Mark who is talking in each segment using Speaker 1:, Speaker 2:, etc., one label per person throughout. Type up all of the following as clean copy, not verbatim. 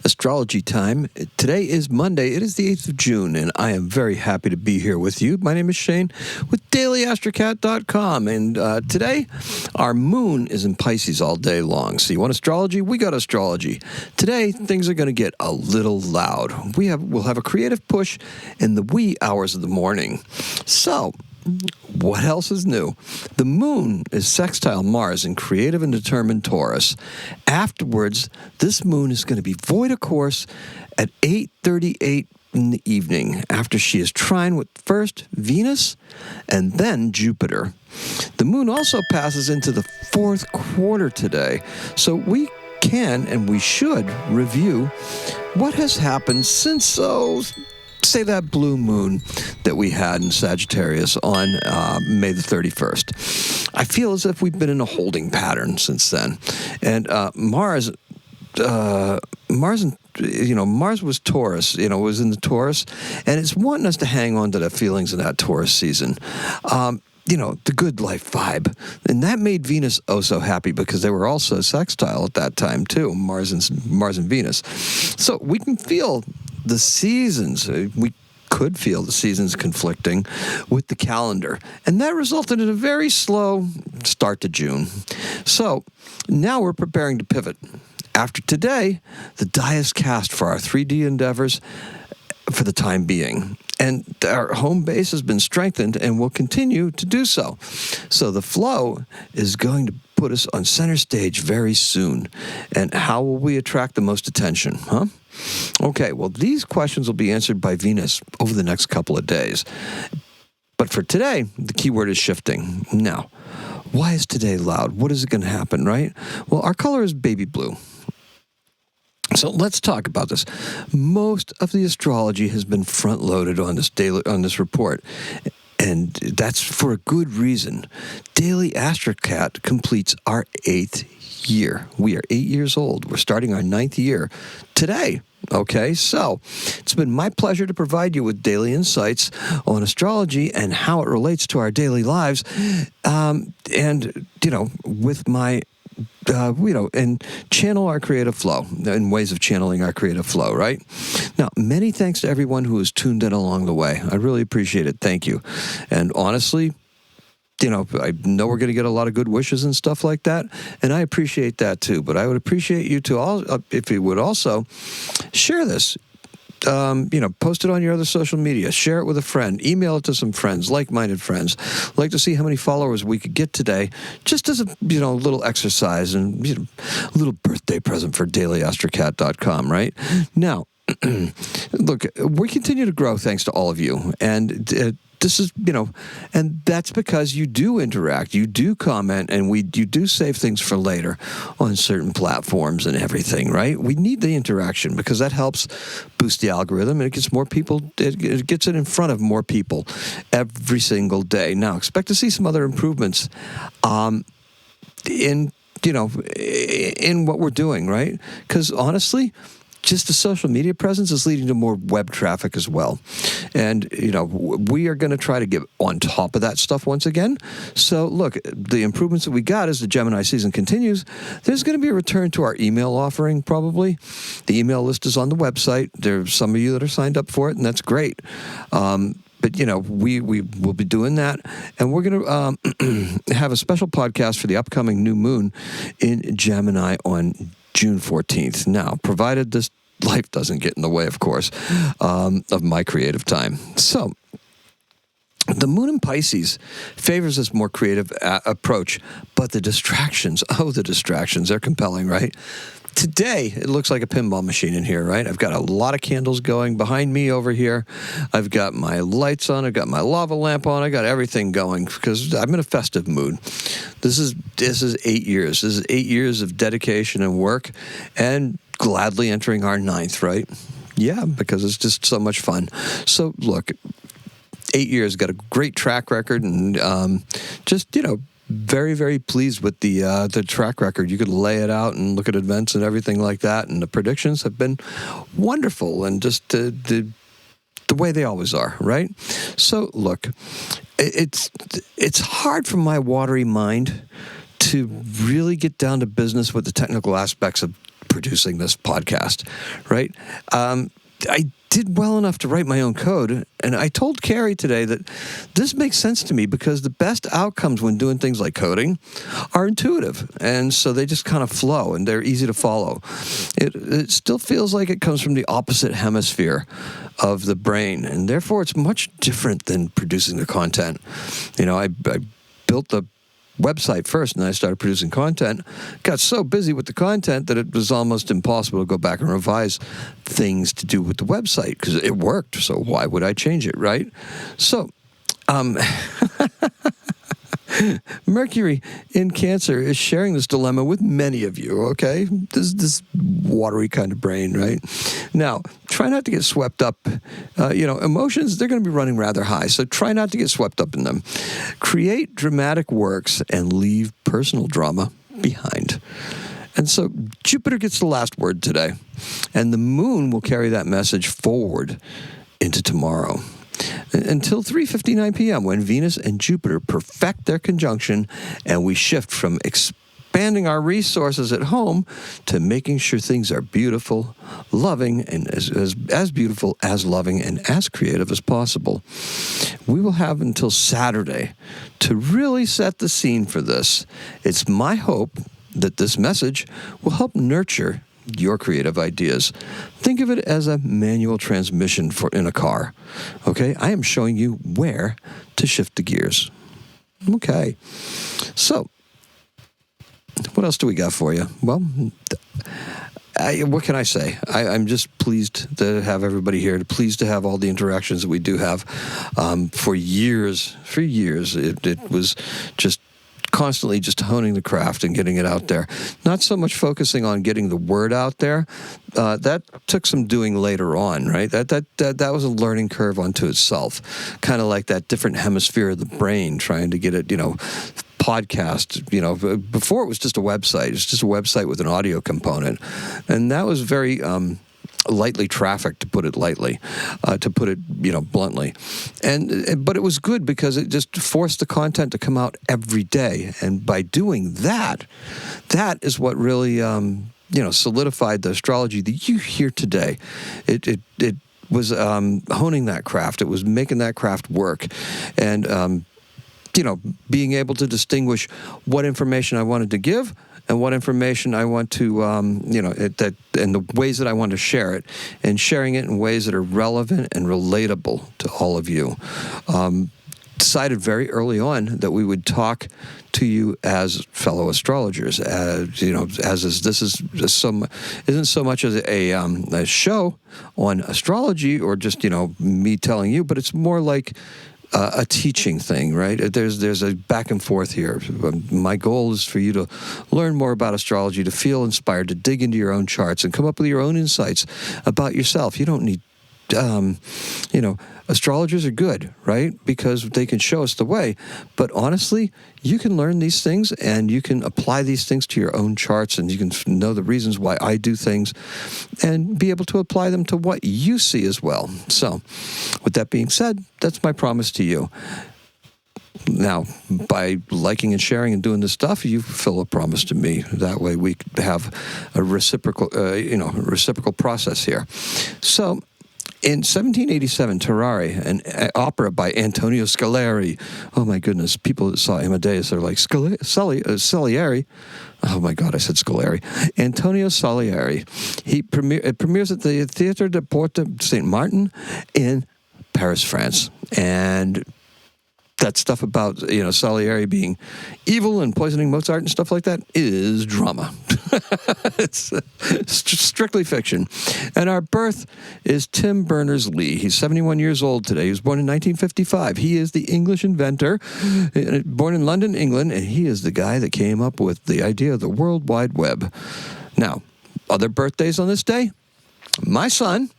Speaker 1: Astrology time. Today is Monday. It is the 8th of June, and I am very happy to be here with you. My name is Shane with daily-astrocat.com, and today our moon is in Pisces all day long. So you want astrology? We got astrology. Today, things are going to get a little loud. We'll have a creative push in the wee hours of the morning. So, what else is new? The moon is sextile Mars in creative and determined Taurus. Afterwards, this moon is going to be void of course at 8:38 in the evening after she is trine with first Venus and then Jupiter. The moon also passes into the fourth quarter today, so we can and we should review what has happened since say that blue moon that we had in Sagittarius on May the 31st. I feel as if we've been in a holding pattern since then. And Mars was Taurus, was in the Taurus, and it's wanting us to hang on to the feelings of that Taurus season. The good life vibe. And that made Venus so happy because they were also sextile at that time too, Mars and Venus. So we can feel the seasons. We could feel the seasons conflicting with the calendar. And that resulted in a very slow start to June. So now we're preparing to pivot. After today, the die is cast for our 3D endeavors for the time being. And our home base has been strengthened and will continue to do so. So the flow is going to put us on center stage very soon. And how will we attract the most attention, huh? Okay, well, these questions will be answered by Venus over the next couple of days. But for today, the key word is shifting. Now, why is today loud? What is going to happen, right? Well, our color is baby blue. So let's talk about this. Most of the astrology has been front-loaded on this report, and that's for a good reason. Daily Astrocat completes our 8th year. We are 8 years old. We're starting our 9th year today. Okay, so it's been my pleasure to provide you with daily insights on astrology and how it relates to our daily lives, with my and channel our creative flow, in ways of channeling our creative flow, right? Now, many thanks to everyone who has tuned in along the way. I really appreciate it. Thank you. And honestly, I know we're going to get a lot of good wishes and stuff like that, and I appreciate that too. But I would appreciate you to all, if you would also share this. Post it on your other social media. Share it with a friend. Email it to some friends, like-minded friends. I'd like to see how many followers we could get today, just as a little exercise and a little birthday present for daily-astrocat.com, right? Now, look, we continue to grow thanks to all of you, and this is, and that's because you do interact, you do comment, and you do save things for later on certain platforms and everything, right? We need the interaction because that helps boost the algorithm, and it gets more people, it gets it in front of more people every single day. Now, expect to see some other improvements in what we're doing, right? Because honestly, just the social media presence is leading to more web traffic as well. And, we are going to try to get on top of that stuff once again. So, look, the improvements that we got as the Gemini season continues, there's going to be a return to our email offering, probably. The email list is on the website. There's some of you that are signed up for it, and that's great. But, we will be doing that. And we're going to have a special podcast for the upcoming new moon in Gemini on June 14th. Now, provided this life doesn't get in the way, of course, of my creative time. So, the moon in Pisces favors this more creative approach, but the distractions, they're compelling, right? Today, it looks like a pinball machine in here, right? I've got a lot of candles going behind me over here. I've got my lights on. I've got my lava lamp on. I got everything going because I'm in a festive mood. This is 8 years. This is 8 years of dedication and work and gladly entering our 9th, right? Yeah, because it's just so much fun. So, look, 8 years, got a great track record and very, very pleased with the track record. You could lay it out and look at events and everything like that, and the predictions have been wonderful and just the way they always are, right? So, look, it's hard for my watery mind to really get down to business with the technical aspects of producing this podcast, right? I did well enough to write my own code, and I told Carrie today that this makes sense to me because the best outcomes when doing things like coding are intuitive, and so they just kind of flow, and they're easy to follow. It still feels like it comes from the opposite hemisphere of the brain, and therefore it's much different than producing the content. I built the website first, and then I started producing content. Got so busy with the content that it was almost impossible to go back and revise things to do with the website because it worked. So why would I change it, right? So, Mercury in Cancer is sharing this dilemma with many of you, okay? This watery kind of brain, right? Now, try not to get swept up. Emotions, they're going to be running rather high, so try not to get swept up in them. Create dramatic works and leave personal drama behind. And so Jupiter gets the last word today, and the moon will carry that message forward into tomorrow, until 3:59 p.m. when Venus and Jupiter perfect their conjunction and we shift from expanding our resources at home to making sure things are beautiful, loving, and as beautiful, as loving, and as creative as possible. We will have until Saturday to really set the scene for this. It's my hope that this message will help nurture your creative ideas. Think of it as a manual transmission in a car. Okay? I am showing you where to shift the gears. Okay. So, what else do we got for you? Well, what can I say? I'm just pleased to have everybody here, pleased to have all the interactions that we do have. For years, it was just constantly just honing the craft and getting it out there. Not so much focusing on getting the word out there. That took some doing later on, right? That was a learning curve unto itself. Kind of like that different hemisphere of the brain, trying to get it, podcast. Before it was just a website. It's just a website with an audio component. And that was very lightly trafficked, to put it lightly, to put it, bluntly. But it was good because it just forced the content to come out every day. And by doing that, that is what really, solidified the astrology that you hear today. It was honing that craft. It was making that craft work. And, being able to distinguish what information I wanted to give and what information I want to, and the ways that I want to share it, and sharing it in ways that are relevant and relatable to all of you. Decided very early on that we would talk to you as fellow astrologers, isn't so much as a show on astrology or just me telling you, but it's more like a teaching thing, right? There's a back and forth here. My goal is for you to learn more about astrology, to feel inspired, to dig into your own charts and come up with your own insights about yourself. You don't need, astrologers are good, right? Because they can show us the way. But honestly, you can learn these things and you can apply these things to your own charts, and you can know the reasons why I do things and be able to apply them to what you see as well. So, with that being said, that's my promise to you. Now, by liking and sharing and doing this stuff, you fulfill a promise to me. That way we have a reciprocal process here. So, in 1787, Terrari, an opera by Antonio Salieri. Oh my goodness, people that saw Amadeus are like, Salieri. Oh my God, I said Scolari. Antonio Salieri. It premieres at the Théâtre de Porte Saint Martin in Paris, France. And that stuff about, Salieri being evil and poisoning Mozart and stuff like that is drama. It's strictly fiction. And our birth is Tim Berners-Lee. He's 71 years old today. He was born in 1955. He is the English inventor, born in London, England, and he is the guy that came up with the idea of the World Wide Web. Now, other birthdays on this day? My son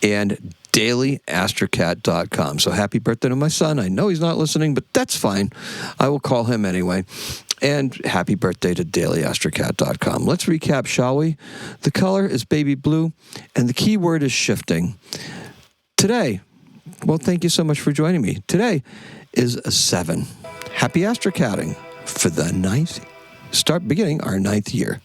Speaker 1: and daily-astrocat.com. So happy birthday to my son. I know he's not listening, but that's fine. I will call him anyway. And happy birthday to daily-astrocat.com. Let's recap, shall we? The color is baby blue, and the key word is shifting. Today, well, thank you so much for joining me. Today is a 7. Happy astrocatting for the beginning our 9th year.